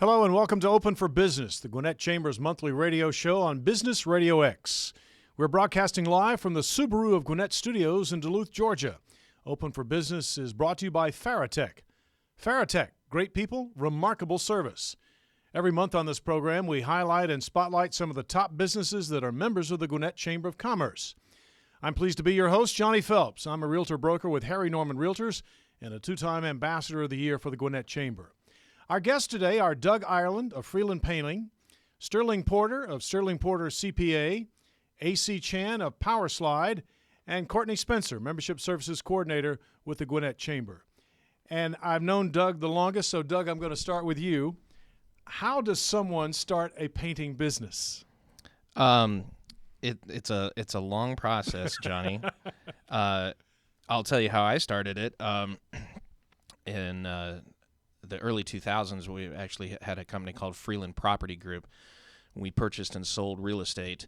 Hello and welcome to Open for Business, the Gwinnett Chamber's monthly radio show on Business RadioX. We're broadcasting live from the Subaru of Gwinnett Studios in Duluth, Georgia. Open for Business is brought to you by Faratech. Faratech, great people, remarkable service. Every month on this program, we highlight and spotlight some of the top businesses that are members of the Gwinnett Chamber of Commerce. I'm pleased to be your host, Johnny Phelps. I'm a realtor broker with Harry Norman Realtors and a two-time Ambassador of the Year for the Gwinnett Chamber. Our guests today are Doug Ireland of Freeland Painting, Sterling Porter of Sterling Porter CPA, A.C. Chan of Power Slide, and Courtney Spencer, Membership Services Coordinator with the Gwinnett Chamber. And I've known Doug the longest, so Doug, I'm going to start with you. How does someone start a painting business? It's a long process, Johnny. I'll tell you how I started it. In the early 2000s, we actually had a company called Freeland Property Group. We purchased and sold real estate,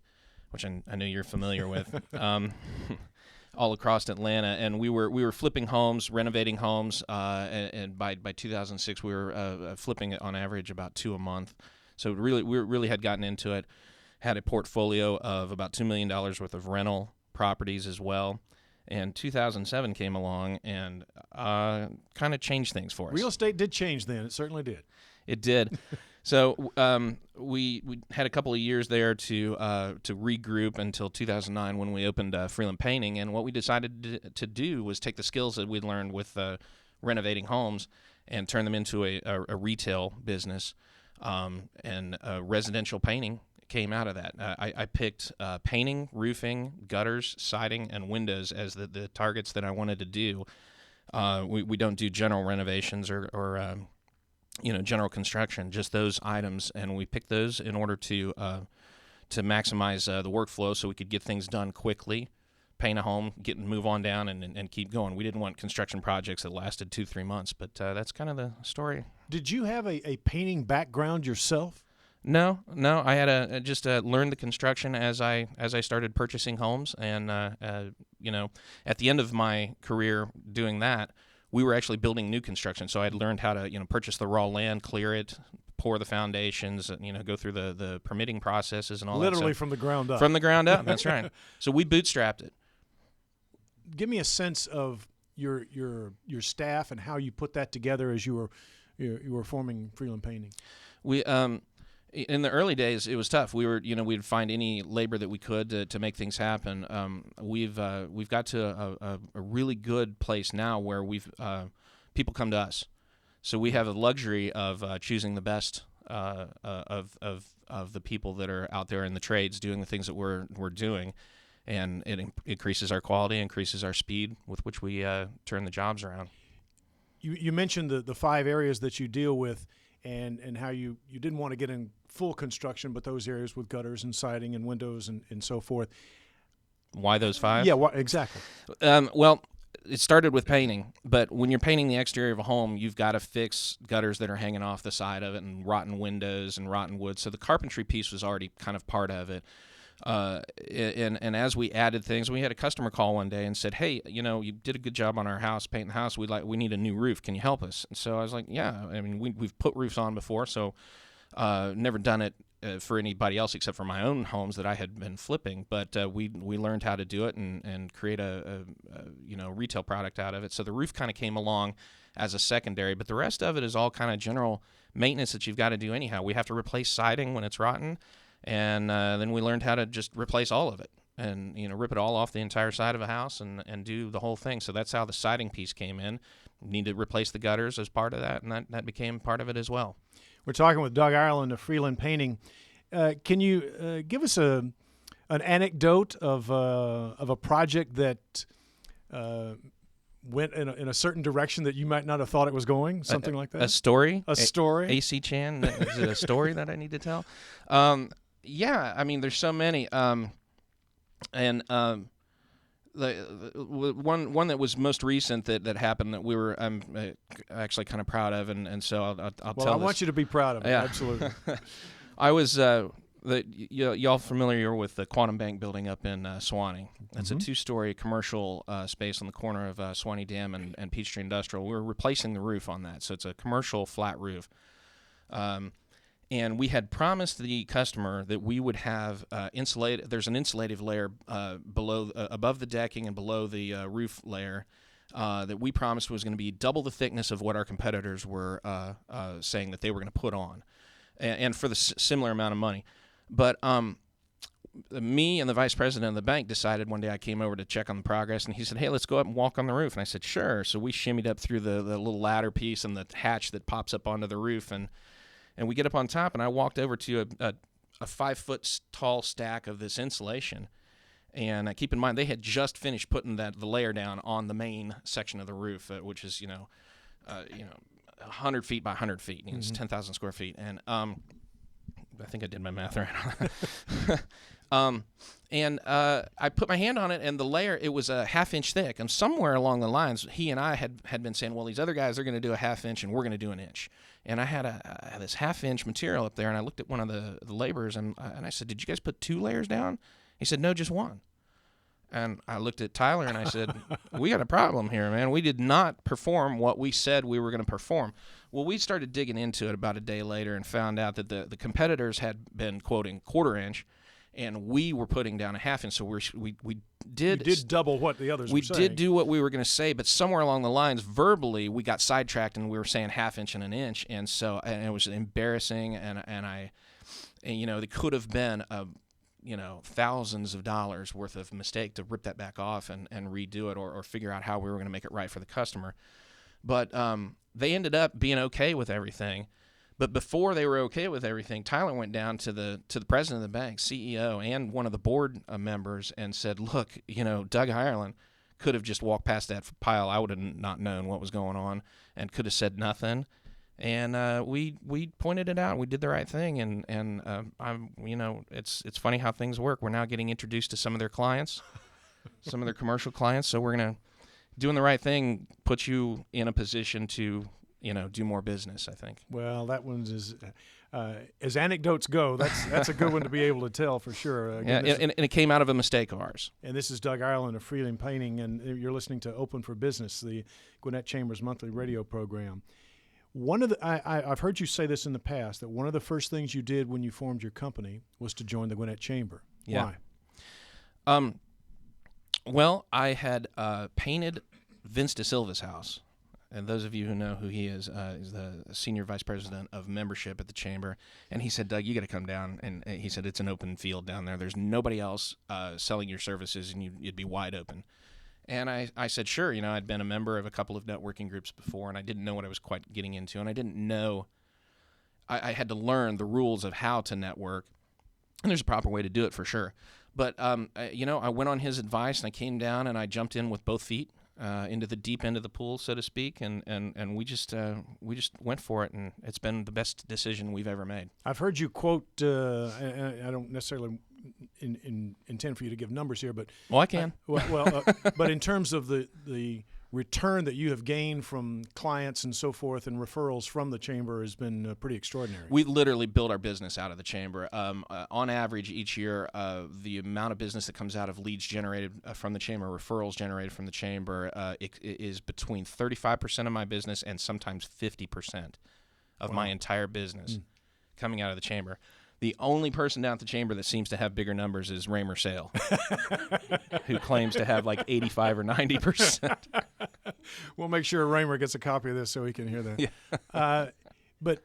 which I know you're familiar with, all across Atlanta. And we were flipping homes, renovating homes, and by 2006, we were flipping it on average about 2 a month. So we really had gotten into it, had a portfolio of about $2 million worth of rental properties as well. And 2007 came along and kind of changed things for us. Real estate did change then. It certainly did. It did. So we had a couple of years there to regroup until 2009 when we opened Freeland Painting. And what we decided to do was take the skills that we'd learned with renovating homes and turn them into a retail business and residential painting. Came out of that. I picked painting, roofing, gutters, siding, and windows as the targets that I wanted to do. We don't do general renovations or general construction, just those items, and we picked those in order to maximize the workflow so we could get things done quickly, paint a home, move on down, and keep going. We didn't want construction projects that lasted 2-3 months, but that's kind of the story. Did you have a painting background yourself? No. I had just learned the construction as I started purchasing homes, and at the end of my career doing that, we were actually building new construction. So I had learned how to purchase the raw land, clear it, pour the foundations, go through the permitting processes and all that. Literally from the ground up. From the ground up. That's right. So we bootstrapped it. Give me a sense of your staff and how you put that together as you were forming Freeland Painting. We in the early days, it was tough. We'd find any labor that we could to make things happen. We've got to a really good place now where people come to us. So we have the luxury of choosing the best of the people that are out there in the trades doing the things that we're doing, and it increases our quality, increases our speed with which we turn the jobs around. You mentioned the 5 areas that you deal with. And how you didn't want to get in full construction, but those areas with gutters and siding and windows and so forth. Why those 5? Yeah, exactly. Well, it started with painting, but when you're painting the exterior of a home, you've got to fix gutters that are hanging off the side of it and rotten windows and rotten wood. So the carpentry piece was already kind of part of it. And as we added things, we had a customer call one day and said, "Hey, you did a good job on our house, painting the house. We need a new roof. Can you help us?" And so I was like, "Yeah. I mean, we've put roofs on before, so never done it for anybody else except for my own homes that I had been flipping. But we learned how to do it and create a retail product out of it. So the roof kind of came along as a secondary, but the rest of it is all kind of general maintenance that you've got to do anyhow. We have to replace siding when it's rotten." And then we learned how to just replace all of it and, rip it all off the entire side of a house and do the whole thing. So that's how the siding piece came in. We need to replace the gutters as part of that, and that became part of it as well. We're talking with Doug Ireland of Freeland Painting. Can you give us an anecdote of a project that went in a certain direction that you might not have thought it was going, something like that? A story? A story? A.C. Chan, is it a story that I need to tell? Yeah, I mean, there's so many. The one that was most recent that happened that I'm actually kind of proud of, and so I'll tell this. Well, I want you to be proud of it, absolutely. I was y'all familiar with the Quantum Bank building up in Suwanee? It's a 2-story commercial space on the corner of Suwanee Dam and Peachtree Industrial. We're replacing the roof on that, so it's a commercial flat roof. And we had promised the customer that we would have insulated. There's an insulative layer above the decking and below the roof layer that we promised was going to be double the thickness of what our competitors were saying that they were going to put on, and for the similar amount of money. But me and the vice president of the bank decided one day, I came over to check on the progress, and he said, hey, let's go up and walk on the roof. And I said, sure. So we shimmied up through the little ladder piece and the hatch that pops up onto the roof, and we get up on top, and I walked over to a 5-foot tall stack of this insulation. And keep in mind, they had just finished putting the layer down on the main section of the roof, which is 100 feet by 100 feet. It's 10,000 square feet. And I think I did my math right. I put my hand on it, and the layer, it was a 1/2 inch thick. And somewhere along the lines, he and I had been saying, well, these other guys, they're going to do a 1/2 inch, and we're going to do an inch. And I had this 1/2 inch material up there, and I looked at one of the laborers, and I said, did you guys put 2 layers down? He said, no, just 1. And I looked at Tyler, and I said, we got a problem here, man. We did not perform what we said we were going to perform. Well, we started digging into it about a day later and found out that the competitors had been quoting 1/4 inch, and we were putting down a 1/2 inch. So we did double what the others were saying. We did do what we were going to say, but somewhere along the lines, verbally, we got sidetracked, and we were saying 1/2 inch and an inch, and it was embarrassing, and it could have been thousands of dollars worth of mistake to rip that back off and redo it or figure out how we were going to make it right for the customer. But they ended up being okay with everything. But before they were okay with everything, Tyler went down to the president of the bank, CEO, and one of the board members and said, look, Doug Ireland could have just walked past that pile. I would have not known what was going on and could have said nothing. And we pointed it out. We did the right thing, and it's funny how things work. We're now getting introduced to some of their clients, some of their commercial clients. So we're gonna doing the right thing puts you in a position to do more business, I think. Well, that one's as anecdotes go. That's a good one to be able to tell for sure. Again, and it came out of a mistake of ours. And this is Doug Ireland of Freeland Painting, and you're listening to Open for Business, the Gwinnett Chamber's monthly radio program. I've heard you say this in the past, that one of the first things you did when you formed your company was to join the Gwinnett Chamber. Yeah. Why? Well, I had painted Vince DeSilva's house. And those of you who know who he is the senior vice president of membership at the chamber. And he said, Doug, you got to come down. And he said, it's an open field down there. There's nobody else selling your services, and you'd be wide open. And I said, sure. I'd been a member of a couple of networking groups before, and I didn't know what I was quite getting into. And I didn't know I had to learn the rules of how to network. And there's a proper way to do it for sure. But, I went on his advice, and I came down, and I jumped in with both feet into the deep end of the pool, so to speak. And we just went for it, and it's been the best decision we've ever made. I've heard you quote, I don't necessarily intend for you to give numbers here, but well, I can. But in terms of the return that you have gained from clients and so forth and referrals from the chamber has been pretty extraordinary. We literally build our business out of the chamber. On average, each year, the amount of business that comes out of leads generated from the chamber, referrals generated from the chamber, it is between 35% of my business and sometimes 50% of my entire business coming out of the chamber. The only person down at the chamber that seems to have bigger numbers is Raymer Sale, who claims to have like 85 or 90%. We'll make sure Raymer gets a copy of this so he can hear that. Yeah. But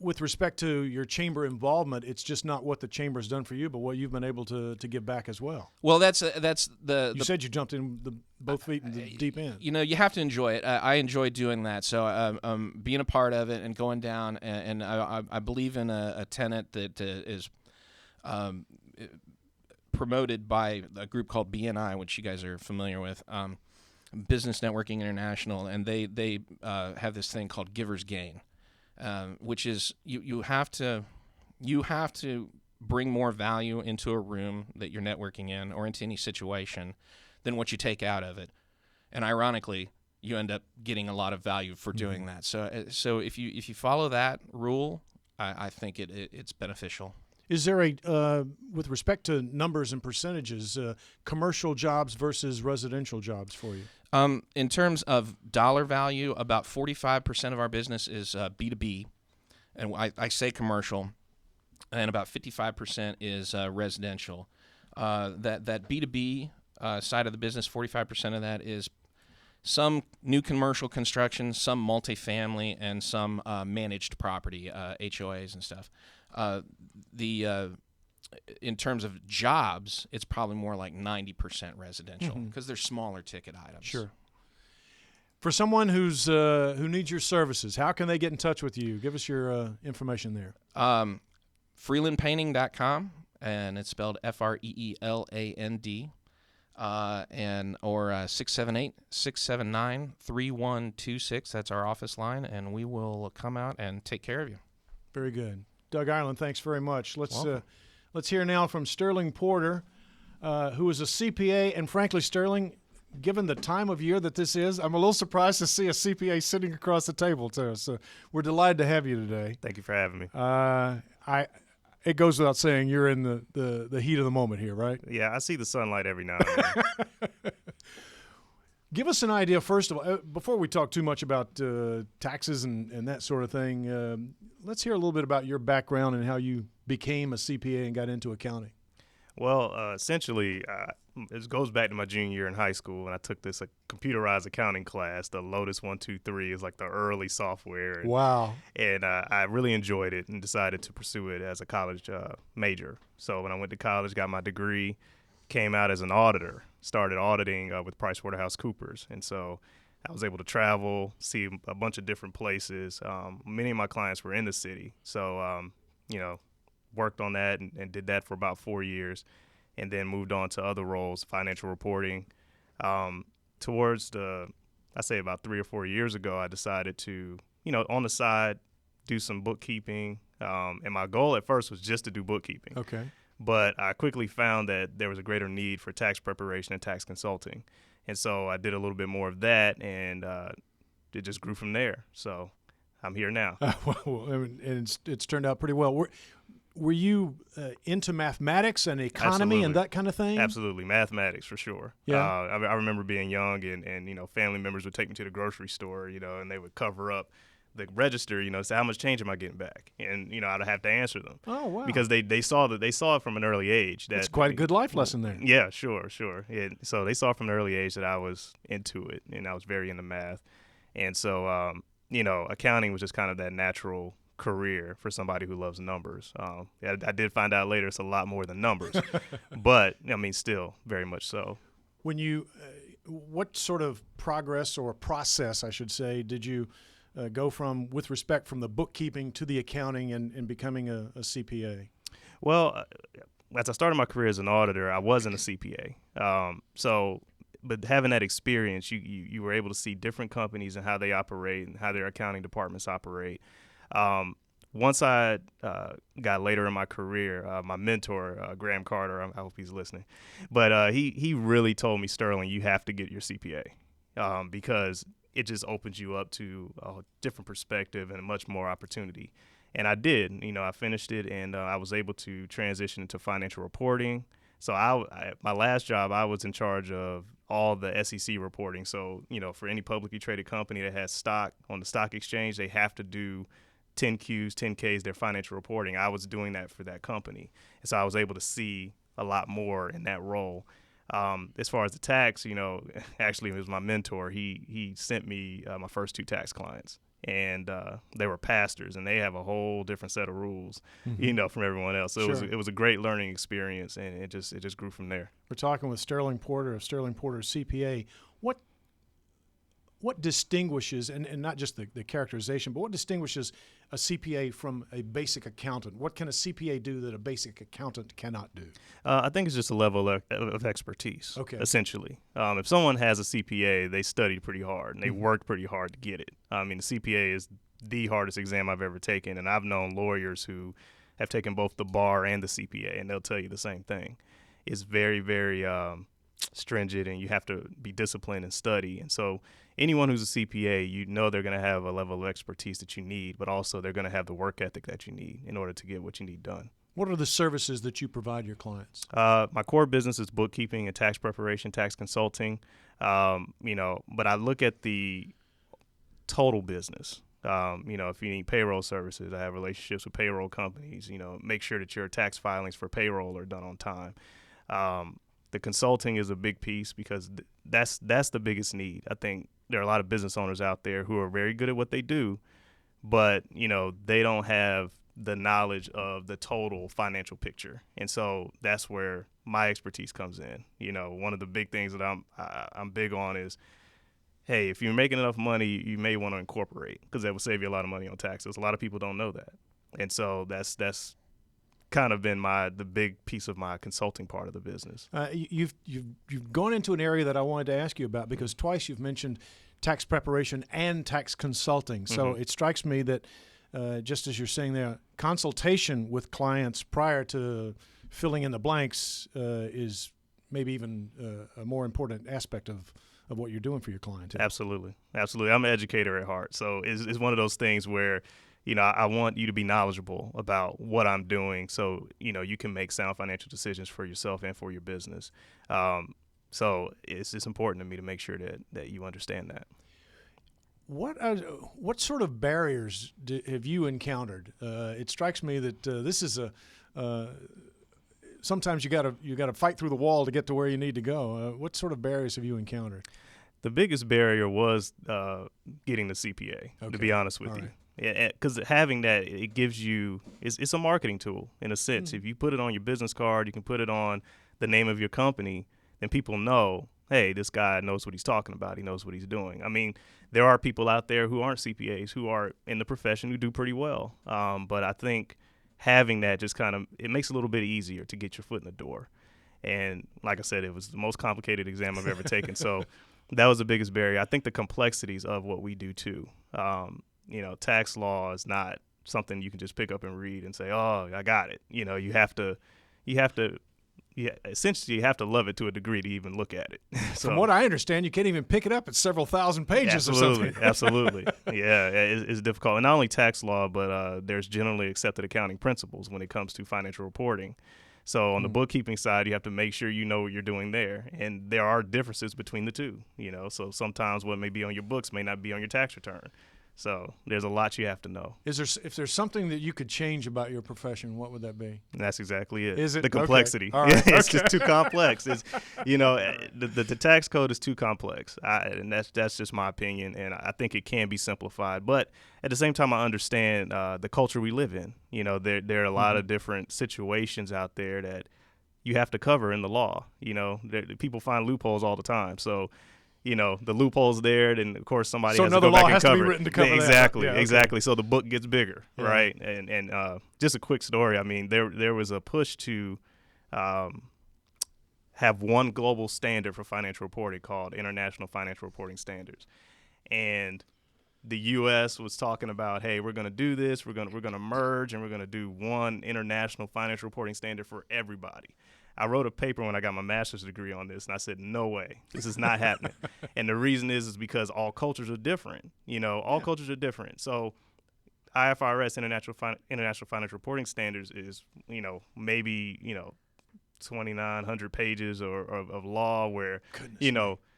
with respect to your chamber involvement, it's just not what the chamber's done for you, but what you've been able to give back as well. Well, that's the. You said you jumped in both feet in the deep end. You have to enjoy it. I enjoy doing that. So being a part of it and going down, and I believe in a tenet that is promoted by a group called BNI, which you guys are familiar with, Business Networking International, and they have this thing called Giver's Gain. Which is you have to bring more value into a room that you're networking in or into any situation than what you take out of it. And ironically, you end up getting a lot of value for doing that. So if you follow that rule, I think it's beneficial. Is there with respect to numbers and percentages, commercial jobs versus residential jobs for you? In terms of dollar value, about 45% of our business is B2B, and I say commercial, and about 55% is residential. That B2B side of the business, 45% of that is some new commercial construction, some multifamily, and some managed property, HOAs and stuff. In terms of jobs, it's probably more like 90% residential because they're smaller ticket items. Sure. For someone who needs your services, how can they get in touch with you? Give us your information there. FreelandPainting.com, and it's spelled FREELAND, or 678-679-3126. That's our office line, and we will come out and take care of you. Very good. Doug Ireland, thanks very much. Let's hear now from Sterling Porter, who is a CPA, and frankly, Sterling, given the time of year that this is, I'm a little surprised to see a CPA sitting across the table to us. So we're delighted to have you today. Thank you for having me. It goes without saying you're in the heat of the moment here, right? Yeah, I see the sunlight every now and then. Give us an idea, first of all, before we talk too much about taxes and that sort of thing, let's hear a little bit about your background and how you became a CPA and got into accounting. Well, essentially, it goes back to my junior year in high school, and I took this computerized accounting class. The Lotus 123 is like the early software. Wow. And I really enjoyed it and decided to pursue it as a college major. So when I went to college, got my degree, came out as an auditor, started auditing with PricewaterhouseCoopers. And so I was able to travel, see a bunch of different places. Many of my clients were in the city. So, worked on that and did that for about 4 years, and then moved on to other roles, financial reporting. Towards I say about 3 or 4 years ago, I decided to, on the side, do some bookkeeping. And my goal at first was just to do bookkeeping. Okay. But I quickly found that there was a greater need for tax preparation and tax consulting. And so I did a little bit more of that, and it just grew from there. So I'm here now. And it's turned out pretty well. Were you into mathematics and economy Absolutely. And that kind of thing? Absolutely. Mathematics, for sure. Yeah. I remember being young and family members would take me to the grocery store, and they would cover up the register, say, how much change am I getting back? And, I'd have to answer them. Oh, wow. Because they saw it from an early age. That's quite a good life lesson there. Yeah, sure. So they saw from an early age that I was into it, and I was very into math. And so, accounting was just kind of that natural career for somebody who loves numbers. I did find out later it's a lot more than numbers, but still very much so. When you, what sort of progress or process, I should say, did you go from with respect from the bookkeeping to the accounting and becoming a CPA? Well, as I started my career as an auditor, I wasn't a CPA. But having that experience, you were able to see different companies and how they operate and how their accounting departments operate. Once I got later in my career, my mentor, Graham Carter, I hope he's listening, but he really told me, Sterling, you have to get your CPA because it just opens you up to a different perspective and much more opportunity. And I did. I finished it, and I was able to transition into financial reporting. So my last job, I was in charge of all the SEC reporting. So, for any publicly traded company that has stock on the stock exchange, they have to do 10Qs, 10Ks, their financial reporting. I was doing that for that company. And so I was able to see a lot more in that role. As far as the tax, actually it was my mentor. He sent me my first 2 tax clients. And they were pastors, and they have a whole different set of rules, from everyone else. So Sure. it was a great learning experience, and it just grew from there. We're talking with Sterling Porter of Sterling Porter CPA. What distinguishes, and not just the characterization, but what distinguishes a CPA from a basic accountant? What can a CPA do that a basic accountant cannot do? I think it's just a level of expertise, essentially. If someone has a CPA, they studied pretty hard, and they worked pretty hard to get it. The CPA is the hardest exam I've ever taken, and I've known lawyers who have taken both the bar and the CPA, and they'll tell you the same thing. It's very, very stringent, and you have to be disciplined and study. And so anyone who's a CPA, they're going to have a level of expertise that you need, but also they're going to have the work ethic that you need in order to get what you need done. What are the services that you provide your clients? My core business is bookkeeping and tax preparation, tax consulting. But I look at the total business. If you need payroll services, I have relationships with payroll companies. Make sure that your tax filings for payroll are done on time. The consulting is a big piece because that's the biggest need. I think there are a lot of business owners out there who are very good at what they do, but they don't have the knowledge of the total financial picture, and so that's where my expertise comes in. One of the big things that I'm big on is, hey, if you're making enough money, you may want to incorporate because that will save you a lot of money on taxes. A lot of people don't know that, and so that's kind of been the big piece of my consulting part of the business. You've gone into an area that I wanted to ask you about because twice you've mentioned tax preparation and tax consulting. So it strikes me that just as you're saying there, consultation with clients prior to filling in the blanks is maybe even a more important aspect of what you're doing for your client. Absolutely. I'm an educator at heart. So it's one of those things where I want you to be knowledgeable about what I'm doing so, you can make sound financial decisions for yourself and for your business. So it's important to me to make sure that you understand that. What sort of barriers have you encountered? It strikes me that this is sometimes you got to fight through the wall to get to where you need to go. What sort of barriers have you encountered? The biggest barrier was getting the CPA, to be honest with you. Yeah, because having that, it gives you it's a marketing tool in a sense. If you put it on your business card, you can put it on the name of your company, then people know, hey, this guy knows what he's talking about. He knows what he's doing. I mean, there are people out there who aren't CPAs who are in the profession who do pretty well. But I think having that just it makes it a little bit easier to get your foot in the door. And like I said, it was the most complicated exam I've ever taken. So that was the biggest barrier. I think the complexities of what we do too. Tax law is not something you can just pick up and read and say, oh, I got it. Essentially you have to love it to a degree to even look at it. So, from what I understand, you can't even pick it up. It's several thousand pages or something. Absolutely. Yeah, it's difficult. And not only tax law, but there's generally accepted accounting principles when it comes to financial reporting. So on the bookkeeping side, you have to make sure you know what you're doing there. And there are differences between the two, So sometimes what may be on your books may not be on your tax return. So there's a lot you have to know. If there's something that you could change about your profession, what would that be? And that's exactly it. Is it? The complexity. Okay. All right. It's just too complex. It's the tax code is too complex, and that's just my opinion. And I think it can be simplified, but at the same time, I understand the culture we live in. There are a lot of different situations out there that you have to cover in the law. People find loopholes all the time. So. The loophole's there, then of course somebody has to go back and cover it. So another law has to be written to cover that. Exactly. So the book gets bigger, right? And just a quick story. I mean, there was a push to have one global standard for financial reporting called International Financial Reporting Standards, and the U.S. was talking about, hey, we're going to do this. We're going to merge, and we're going to do one international financial reporting standard for everybody. I wrote a paper when I got my master's degree on this, and I said, no way, this is not happening. And the reason is because all cultures are different. Cultures are different. So IFRS, International Financial Reporting Standards, is, maybe, 2,900 pages of law where,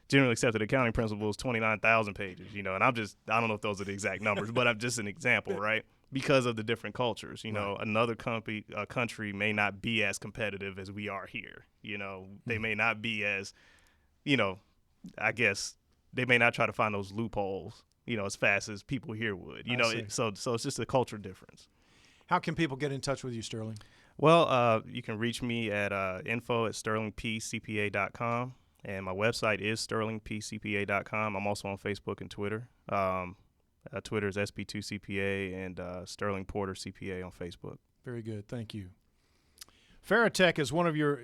generally accepted accounting principles, 29,000 pages, and I don't know if those are the exact numbers, but I'm just an example, right? Because of the different cultures, right. Another country may not be as competitive as we are here. They may not be as, I guess they may not try to find those loopholes, as fast as people here would. So it's just a culture difference. How can people get in touch with you, Sterling? Well, you can reach me at info@sterlingpcpa.com, and my website is sterlingpcpa.com. I'm also on Facebook and Twitter. Twitter is SP2CPA and Sterling Porter CPA on Facebook. Very good. Thank you. Faratech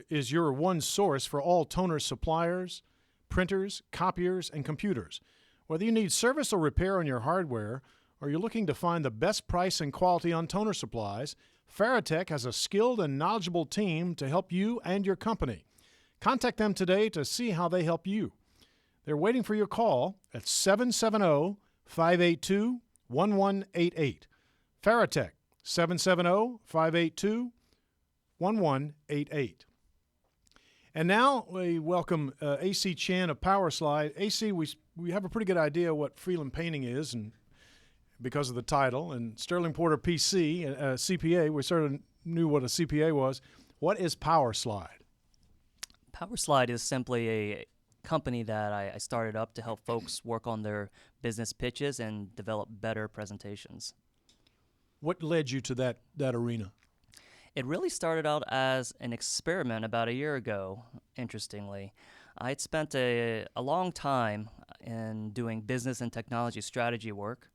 is your one source for all toner suppliers, printers, copiers, and computers. Whether you need service or repair on your hardware, or you're looking to find the best price and quality on toner supplies, Faratech has a skilled and knowledgeable team to help you and your company. Contact them today to see how they help you. They're waiting for your call at 770-582-1188. Faratech, 770-582-1188. And now we welcome AC Chan of Power Slide. AC, we have a pretty good idea what Freeland Painting is, and because of the title, and Sterling Porter CPA, we sort of knew what a CPA was. What is PowerSlide? PowerSlide is simply a company that I started up to help folks work on their business pitches and develop better presentations. What led you to that arena? It really started out as an experiment about a year ago, interestingly. I had spent a long time in doing business and technology strategy work,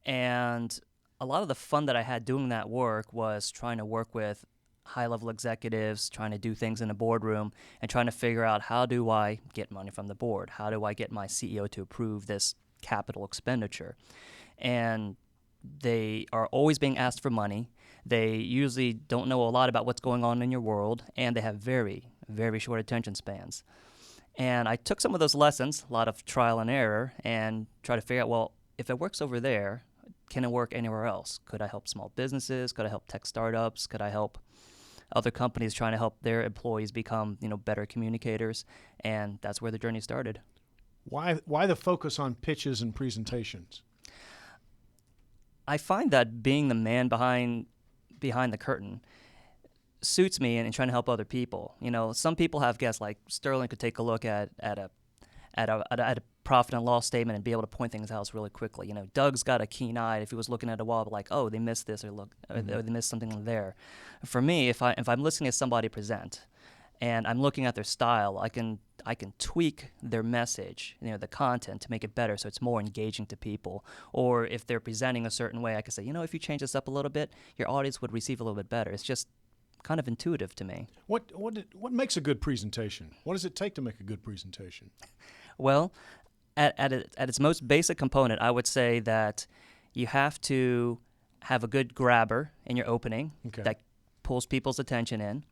and a lot of the fun that I had doing that work was trying to work with high-level executives, trying to do things in a boardroom, and trying to figure out, how do I get money from the board? How do I get my CEO to approve this capital expenditure? And they are always being asked for money. They usually don't know a lot about what's going on in your world, and they have very, very short attention spans. And I took some of those lessons, a lot of trial and error, and try to figure out, well, if it works over there, can it work anywhere else? Could I help small businesses? Could I help tech startups? Could I help other companies trying to help their employees become, better communicators? And that's where the journey started. Why the focus on pitches and presentations? I find that being the man behind the curtain suits me in trying to help other people. Some people have guests, like Sterling could take a look at a profit and loss statement and be able to point things out really quickly. Doug's got a keen eye. If he was looking at a wall, like, oh, they missed this, or they missed something there. For me, if I'm listening to somebody present and I'm looking at their style, I can tweak their message, the content, to make it better so it's more engaging to people. Or if they're presenting a certain way, I can say, if you change this up a little bit, your audience would receive a little bit better. It's just kind of intuitive to me. What makes a good presentation? What does it take to make a good presentation? Well, at its most basic component, I would say that you have to have a good grabber in your opening that pulls people's attention in.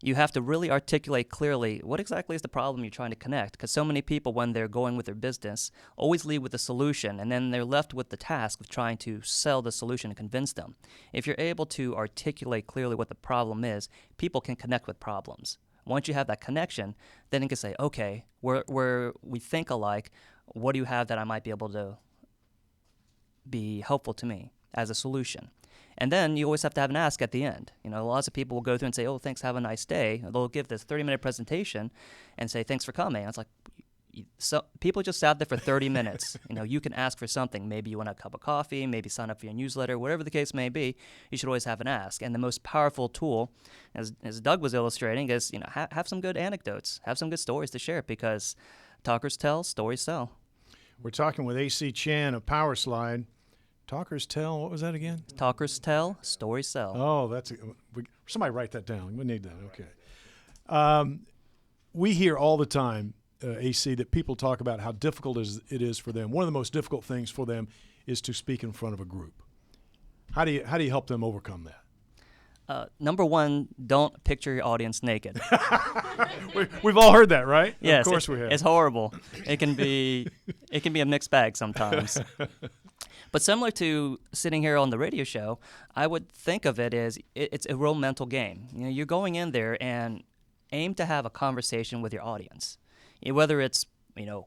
You have to really articulate clearly what exactly is the problem you're trying to connect, because so many people, when they're going with their business, always lead with the solution, and then they're left with the task of trying to sell the solution and convince them. If you're able to articulate clearly what the problem is, people can connect with problems. Once you have that connection, then you can say, okay, where we think alike, what do you have that I might be able to be helpful to me as a solution? And then you always have to have an ask at the end. Lots of people will go through and say, oh, thanks, have a nice day. They'll give this 30-minute presentation and say, thanks for coming. And it's like, so people just sat there for 30 minutes. You can ask for something. Maybe you want a cup of coffee, maybe sign up for your newsletter, whatever the case may be. You should always have an ask. And the most powerful tool, as Doug was illustrating, is have some good anecdotes, have some good stories to share, because talkers tell, stories sell. We're talking with A.C. Chan of PowerSlide. Talkers tell, what was that again? Talkers tell, stories sell. Oh, somebody write that down. We need that. Okay. We hear all the time, AC, that people talk about how difficult it is for them. One of the most difficult things for them is to speak in front of a group. How do you help them overcome that? Number one, don't picture your audience naked. We've all heard that, right? Yes, of course we have. It's horrible. It can be a mixed bag sometimes. But similar to sitting here on the radio show, I would think of it as it's a real mental game. You're going in there and aim to have a conversation with your audience. Whether it's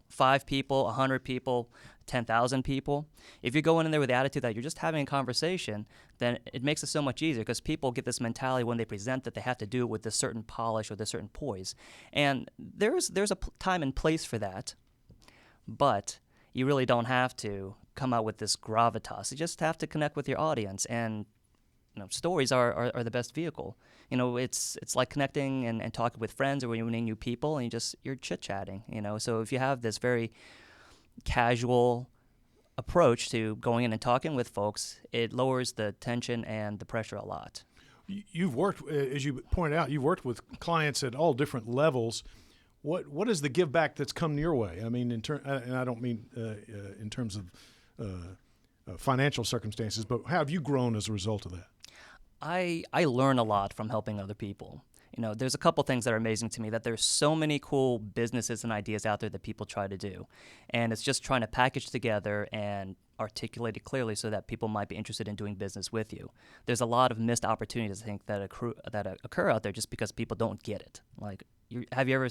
5 people, 100 people, 10,000 people. If you're going in there with the attitude that you're just having a conversation, then it makes it so much easier, because people get this mentality when they present that they have to do it with this certain polish or this certain poise. And there's a time and place for that, but you really don't have to come out with this gravitas. You just have to connect with your audience, and stories are the best vehicle. It's like connecting and talking with friends, or when you're meeting new people and you're chit-chatting, So if you have this very casual approach to going in and talking with folks, it lowers the tension and the pressure a lot. You've worked, as you pointed out, you've worked with clients at all different levels. What is the give back that's come your way? I mean, and I don't mean in terms of financial circumstances, but how have you grown as a result of that? I learn a lot from helping other people. There's a couple things that are amazing to me, that there's so many cool businesses and ideas out there that people try to do. And it's just trying to package together and articulate it clearly so that people might be interested in doing business with you. There's a lot of missed opportunities, I think, that occur out there just because people don't get it. Like, have you ever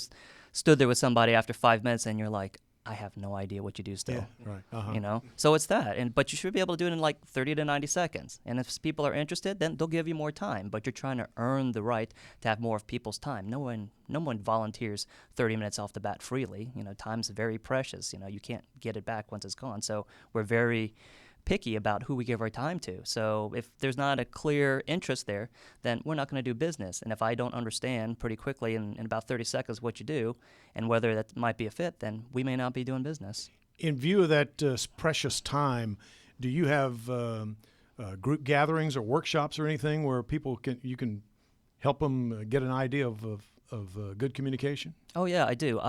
stood there with somebody after 5 minutes and you're like, I have no idea what you do still. Yeah, right. Uh-huh. You know, so it's that, but you should be able to do it in like 30 to 90 seconds. And if people are interested, then they'll give you more time. But you're trying to earn the right to have more of people's time. No one volunteers 30 minutes off the bat freely. You know, time's very precious. You know, you can't get it back once it's gone. So we're very picky about who we give our time to. So if there's not a clear interest there, then we're not going to do business. And if I don't understand pretty quickly in about 30 seconds what you do and whether that might be a fit, then we may not be doing business. In view of that precious time, do you have group gatherings or workshops or anything where you can help them get an idea of good communication? Oh yeah, I do.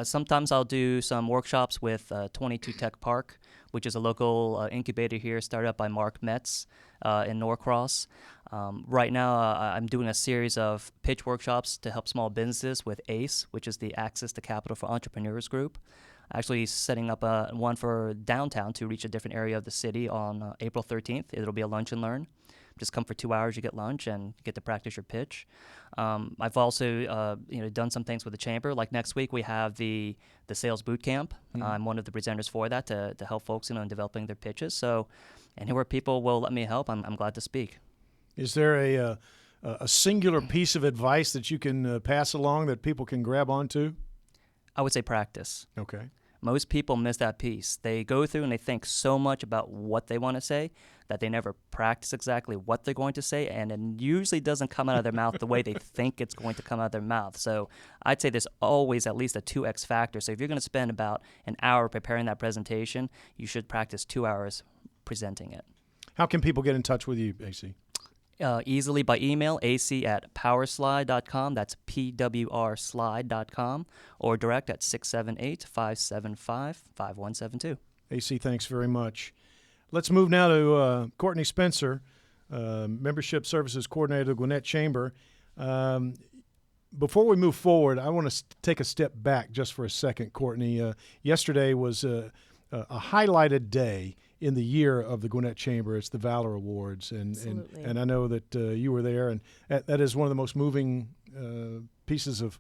Sometimes I'll do some workshops with 22 Tech Park, which is a local incubator here started up by Mark Metz in Norcross. Right now, I'm doing a series of pitch workshops to help small businesses with ACE, which is the Access to Capital for Entrepreneurs group. Actually setting up one for downtown to reach a different area of the city on April 13th. It'll be a lunch and learn. Just come for 2 hours, you get lunch, and get to practice your pitch. I've also done some things with the chamber. Like next week, we have the sales boot camp. I'm one of the presenters for that to help folks in developing their pitches. So, anywhere people will let me help, I'm glad to speak. Is there a singular piece of advice that you can pass along that people can grab onto? I would say practice. Okay. Most people miss that piece. They go through and they think so much about what they want to say that they never practice exactly what they're going to say, and it usually doesn't come out of their mouth the way they think it's going to come out of their mouth. So I'd say there's always at least a 2x factor. So if you're going to spend about an hour preparing that presentation, you should practice 2 hours presenting it. How can people get in touch with you, AC? Easily by email, ac@powerslide.com. That's pwrslide.com, or direct at 678-575-5172. AC, thanks very much. Let's move now to Courtney Spencer, Membership Services Coordinator of the Gwinnett Chamber. Before we move forward, I want to take a step back just for a second, Courtney. Yesterday was a highlighted day in the year of the Gwinnett Chamber. It's the Valor Awards, and I know that you were there, and that is one of the most moving pieces of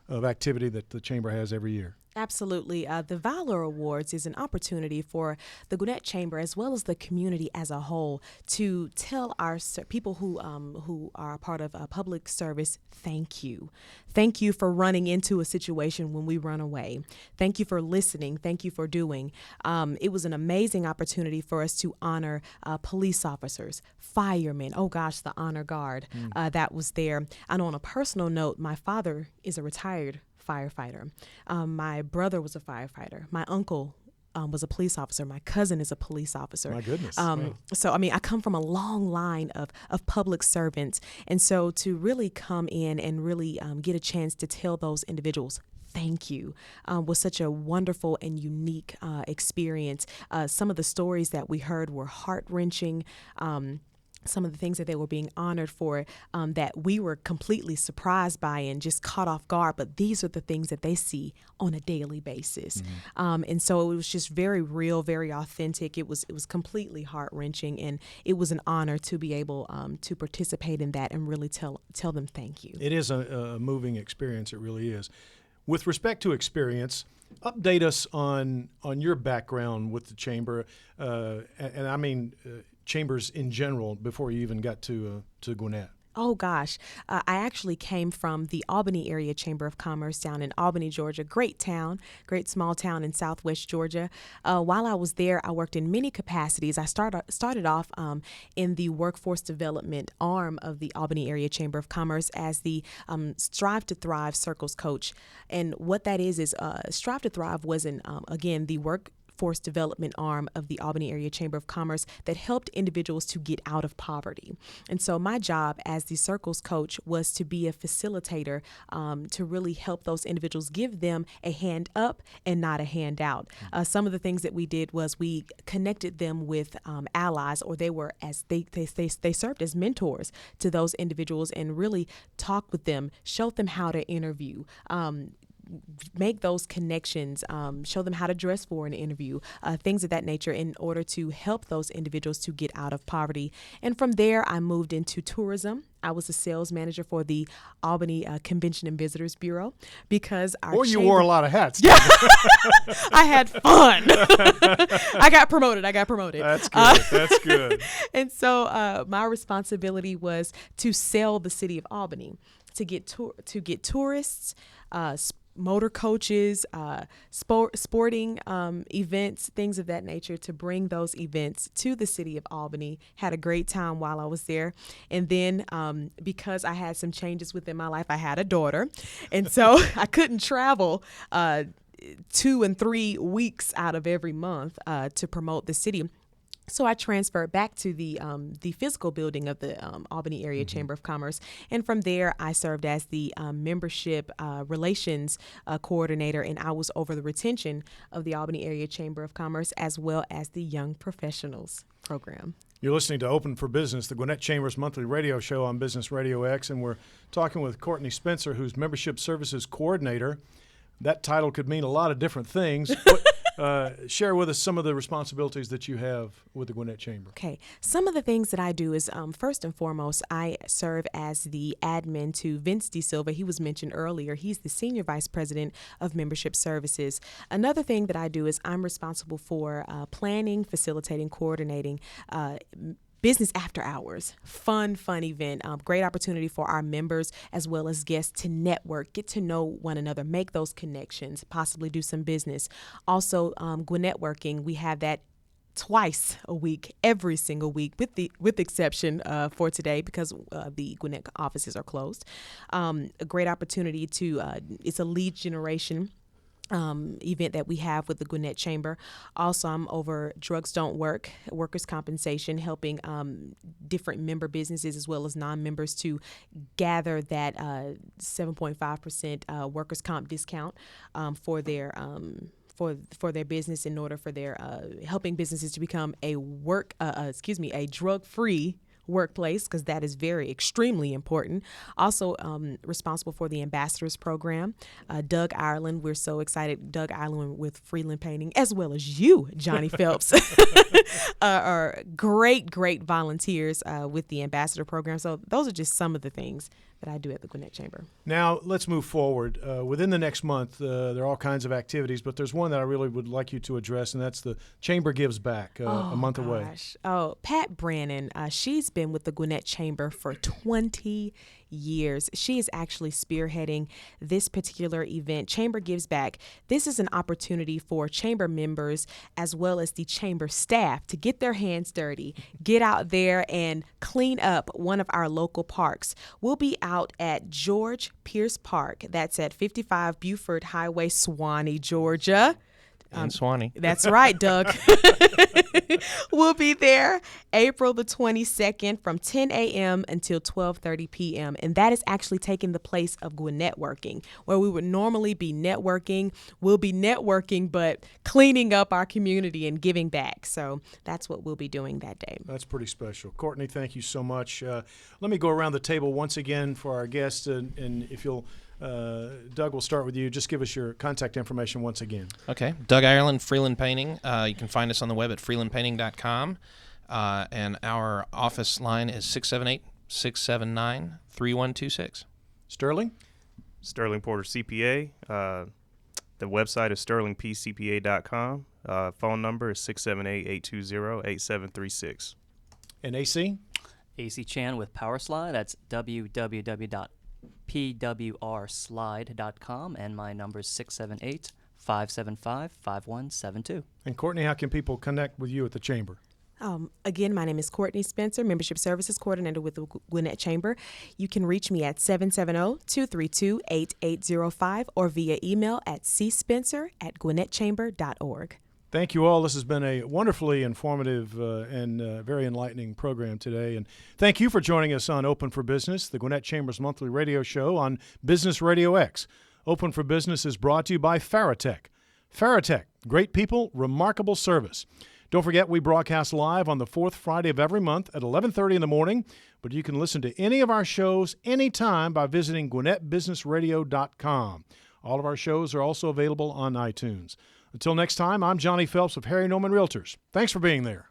activity that the Chamber has every year. Absolutely. The Valor Awards is an opportunity for the Gwinnett Chamber as well as the community as a whole to tell our people who are a part of public service, thank you. Thank you for running into a situation when we run away. Thank you for listening. Thank you for doing. It was an amazing opportunity for us to honor police officers, firemen, oh gosh, the honor guard that was there. And on a personal note, my father is a retired firefighter. My brother was a firefighter. My uncle was a police officer. My cousin is a police officer. My goodness. So, I mean, I come from a long line of public servants. And so to really come in and really get a chance to tell those individuals thank you was such a wonderful and unique experience. Some of the stories that we heard were heart-wrenching. Some of the things that they were being honored for that we were completely surprised by and just caught off guard. But these are the things that they see on a daily basis. And so it was just very real, very authentic. It was completely heart-wrenching, and it was an honor to be able to participate in that and really tell them thank you. It is a moving experience. It really is. With respect to experience, update us on your background with the Chamber, and I mean chambers in general before you even got to Gwinnett. Oh, gosh. I actually came from the Albany Area Chamber of Commerce down in Albany, Georgia. Great town, great small town in southwest Georgia. While I was there, I worked in many capacities. I started off in the workforce development arm of the Albany Area Chamber of Commerce as the Strive to Thrive Circles coach. And what that is Strive to Thrive was, again, the workforce development arm of the Albany Area Chamber of Commerce that helped individuals to get out of poverty. And so my job as the Circles coach was to be a facilitator to really help those individuals, give them a hand up and not a hand out. Some of the things that we did was we connected them with allies, or they were as they served as mentors to those individuals, and really talked with them, showed them how to interview, make those connections, show them how to dress for an interview, things of that nature, in order to help those individuals to get out of poverty. And from there, I moved into tourism. I was a sales manager for the Albany Convention and Visitors Bureau, because our you wore a lot of hats. Yeah. I had fun. I got promoted. That's good. That's good. And so my responsibility was to sell the city of Albany, to get tourists, motor coaches, sporting events, things of that nature, to bring those events to the city of Albany. Had a great time while I was there. And then because I had some changes within my life, I had a daughter. And so I couldn't travel 2 and 3 weeks out of every month to promote the city. So I transferred back to the physical building of the Albany Area Chamber of Commerce. And from there, I served as the membership relations coordinator, and I was over the retention of the Albany Area Chamber of Commerce, as well as the Young Professionals program. You're listening to Open for Business, the Gwinnett Chamber's monthly radio show on Business Radio X, and we're talking with Courtney Spencer, who's Membership Services Coordinator. That title could mean a lot of different things. Share with us some of the responsibilities that you have with the Gwinnett Chamber. Okay. Some of the things that I do is, first and foremost, I serve as the admin to Vince D. Silva. He was mentioned earlier. He's the Senior Vice President of Membership Services. Another thing that I do is I'm responsible for planning, facilitating, coordinating Business After Hours, fun event, great opportunity for our members as well as guests to network, get to know one another, make those connections, possibly do some business. Also, Gwinnett Working, we have that twice a week, every single week, with exception for today, because the Gwinnett offices are closed. A great opportunity to, it's a lead generation event that we have with the Gwinnett Chamber. Also, I'm over Drugs Don't Work, workers' compensation, helping different member businesses as well as non-members to gather that 7.5% workers' comp discount for their for their business, in order for their helping businesses to become a drug-free workplace, because that is extremely important. Also responsible for the ambassadors program. Doug Ireland, we're so excited. Doug Ireland with Freeland Painting, as well as you, Johnny Phelps, are great volunteers with the ambassador program. So those are just some of the things that I do at the Gwinnett Chamber. Now, let's move forward. Within the next month, there are all kinds of activities, but there's one that I really would like you to address, and that's the Chamber Gives Back, a month away. Oh, Pat Brannon, she's been with the Gwinnett Chamber for 20 years. She is actually spearheading this particular event, Chamber Gives Back. This is an opportunity for Chamber members as well as the Chamber staff to get their hands dirty, get out there and clean up one of our local parks. We'll be out at George Pierce Park. That's at 55 Buford Highway, Suwanee, Georgia. In Suwanee. That's right, Doug. We'll be there April the 22nd from 10 a.m. until 12:30 p.m. And that is actually taking the place of Gwinnett Working, where we would normally be networking. We'll be networking, but cleaning up our community and giving back. So that's what we'll be doing that day. That's pretty special. Courtney, thank you so much. Let me go around the table once again for our guests, and if you'll Doug, we'll start with you. Just give us your contact information once again. Okay. Doug Ireland, Freeland Painting. You can find us on the web at freelandpainting.com. And our office line is 678-679-3126. Sterling? Sterling Porter CPA. The website is sterlingpcpa.com. Phone number is 678-820-8736. And AC? AC Chan with PowerSlide. That's www.pwrslide.com, and my number is 678-575-5172. And Courtney, how can people connect with you at the Chamber? Again, my name is Courtney Spencer, Membership Services Coordinator with the Gwinnett Chamber. You can reach me at 770-232-8805 or via email at cspencer@gwinnettchamber.org. Thank you all. This has been a wonderfully informative and very enlightening program today. And thank you for joining us on Open for Business, the Gwinnett Chamber's monthly radio show on Business Radio X. Open for Business is brought to you by Faratech. Faratech, great people, remarkable service. Don't forget, we broadcast live on the fourth Friday of every month at 11:30 in the morning, but you can listen to any of our shows anytime by visiting GwinnettBusinessRadio.com. All of our shows are also available on iTunes. Until next time, I'm Johnny Phelps of Harry Norman Realtors. Thanks for being there.